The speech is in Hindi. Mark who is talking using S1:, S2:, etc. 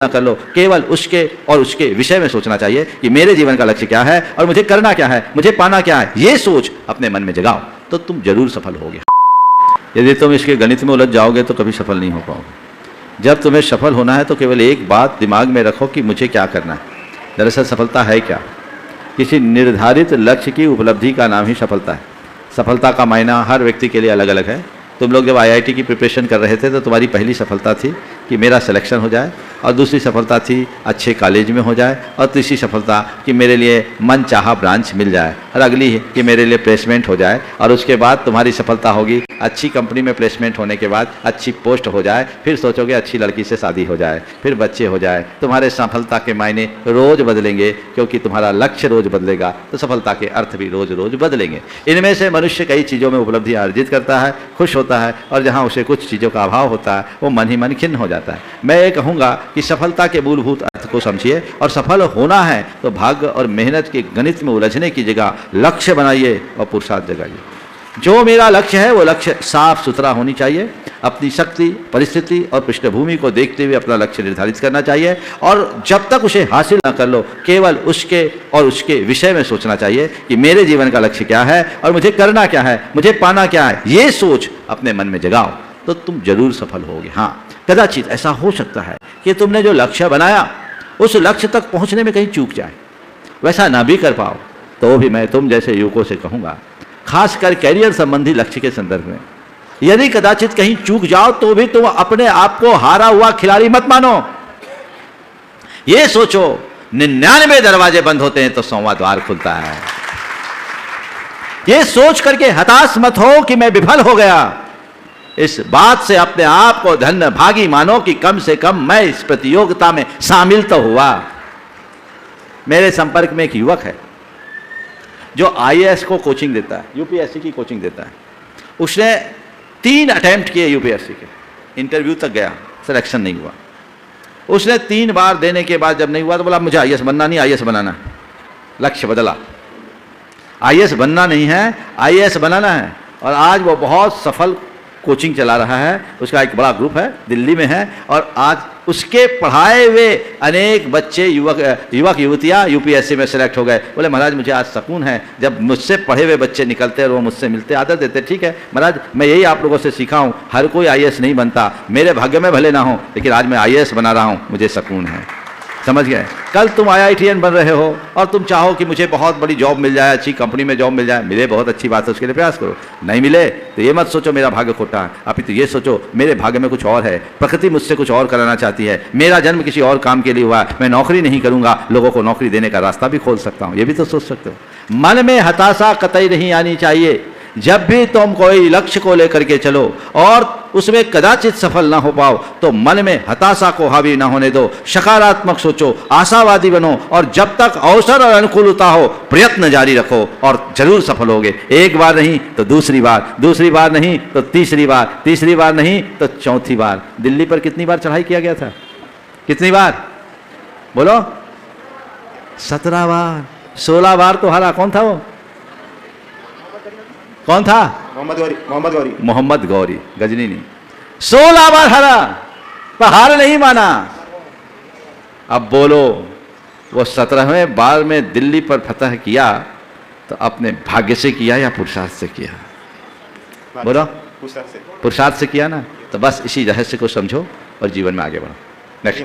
S1: ना कर लो, केवल उसके और उसके विषय में सोचना चाहिए कि मेरे जीवन का लक्ष्य क्या है और मुझे करना क्या है, मुझे पाना क्या है। ये सोच अपने मन में जगाओ तो तुम जरूर सफल होगे। यदि तुम इसके गणित में उलझ जाओगे तो कभी सफल नहीं हो पाओगे। जब तुम्हें सफल होना है तो केवल एक बात दिमाग में रखो कि मुझे क्या करना है। दरअसल सफलता है क्या? किसी निर्धारित लक्ष्य की उपलब्धि का नाम ही सफलता है। सफलता का मायना हर व्यक्ति के लिए अलग अलग है। तुम लोग जब IIT की प्रिपरेशन कर रहे थे तो तुम्हारी पहली सफलता थी कि मेरा सिलेक्शन हो जाए, और दूसरी सफलता थी अच्छे कॉलेज में हो जाए, और तीसरी सफलता कि मेरे लिए मन चाहा ब्रांच मिल जाए, और अगली कि मेरे लिए प्लेसमेंट हो जाए, और उसके बाद तुम्हारी सफलता होगी अच्छी कंपनी में प्लेसमेंट होने के बाद अच्छी पोस्ट हो जाए, फिर सोचोगे अच्छी लड़की से शादी हो जाए, फिर बच्चे हो जाए। तुम्हारे सफलता के मायने रोज़ बदलेंगे क्योंकि तुम्हारा लक्ष्य रोज़ बदलेगा तो सफलता के अर्थ भी रोज़ रोज़ बदलेंगे। इनमें से मनुष्य कई चीज़ों में उपलब्धियाँ अर्जित करता है, खुश होता है, और जहाँ उसे कुछ चीज़ों का अभाव होता है वो मन ही मन खिन्न हो जाता है। मैं ये कहूँगा कि सफलता के मूलभूत अर्थ को समझिए, और सफल होना है तो भाग्य और मेहनत के गणित में उलझने की जगह लक्ष्य बनाइए और पुरुषार्थ जगाइए। जो मेरा लक्ष्य है वो लक्ष्य साफ सुथरा होनी चाहिए। अपनी शक्ति, परिस्थिति और पृष्ठभूमि को देखते हुए अपना लक्ष्य निर्धारित करना चाहिए, और जब तक उसे हासिल ना कर लो केवल उसके और उसके विषय में सोचना चाहिए कि मेरे जीवन का लक्ष्य क्या है और मुझे करना क्या है, मुझे पाना क्या है। ये सोच अपने मन में जगाओ तो तुम जरूर सफल होगे। हाँ, कदाचित ऐसा हो सकता है कि तुमने जो लक्ष्य बनाया उस लक्ष्य तक पहुंचने में कहीं चूक जाए, वैसा ना भी कर पाओ तो भी मैं तुम जैसे युवकों से कहूँगा, खासकर कैरियर संबंधी लक्ष्य के संदर्भ में, यदि कदाचित कहीं चूक जाओ तो भी तुम अपने आप को हारा हुआ खिलाड़ी मत मानो। ये सोचो 99 दरवाजे बंद होते हैं तो 100वां द्वार खुलता है। ये सोच करके हताश मत हो कि मैं विफल हो गया। इस बात से अपने आप को धन्य भागी मानो कि कम से कम मैं इस प्रतियोगिता में शामिल तो हुआ। मेरे संपर्क में एक युवक है जो IAS को कोचिंग देता है, UPSC की कोचिंग देता है। उसने 3 अटेम्प्ट किए UPSC के, इंटरव्यू तक गया, सिलेक्शन नहीं हुआ। उसने 3 बार देने के बाद जब नहीं हुआ तो बोला मुझे IAS बनना नहीं, IAS बनाना है। लक्ष्य बदला, IAS बनना नहीं है, IAS बनाना है। और आज वो बहुत सफल कोचिंग चला रहा है। उसका एक बड़ा ग्रुप है, दिल्ली में है, और आज उसके पढ़ाए हुए अनेक बच्चे, युवक युवतियाँ UPSC में सेलेक्ट हो गए। बोले महाराज मुझे आज सुकून है जब मुझसे पढ़े हुए बच्चे निकलते और वो मुझसे मिलते, आदर देते। ठीक है महाराज, मैं यही आप लोगों से सीखा हूँ, हर कोई IAS नहीं बनता, मेरे भाग्य में भले ना हो लेकिन आज मैं IAS बना रहा हूँ, मुझे सुकून है। समझ गए? कल तुम IITian बन रहे हो और तुम चाहो कि मुझे बहुत बड़ी जॉब मिल जाए, अच्छी कंपनी में जॉब मिल जाए। मिले बहुत अच्छी बात है, उसके लिए प्रयास करो। नहीं मिले तो ये मत सोचो मेरा भाग्य खोटा है, अपितु ये सोचो मेरे भाग्य में कुछ और है, प्रकृति मुझसे कुछ और कराना चाहती है, मेरा जन्म किसी और काम के लिए हुआ है, मैं नौकरी नहीं करूंगा, लोगों को नौकरी देने का रास्ता भी खोल सकता हूँ। ये भी तो सोच सकते हो। मन में हताशा कतई नहीं आनी चाहिए। जब भी तुम कोई लक्ष्य को लेकर के चलो और उसमें कदाचित सफल ना हो पाओ तो मन में हताशा को हावी ना होने दो, सकारात्मक सोचो, आशावादी बनो, और जब तक अवसर और अनुकूलता हो प्रयत्न जारी रखो और जरूर सफल होगे। एक बार नहीं तो दूसरी बार, दूसरी बार नहीं तो तीसरी बार, तीसरी बार नहीं तो चौथी बार। दिल्ली पर कितनी बार चढ़ाई किया गया था? कितनी बार बोलो? 17 बार। 16 बार तो हारा। कौन था वो? कौन था? मोहम्मद गौरी, गजनी नहीं। 16 बार हारा पर हार नहीं माना। अब बोलो, वो 17वें बार में दिल्ली पर फतह किया तो अपने भाग्य से किया या पुरुषार्थ से किया? बोलो? पुरुषार्थ से किया ना। तो बस इसी रहस्य को समझो और जीवन में आगे बढ़ो। नेक्स्ट।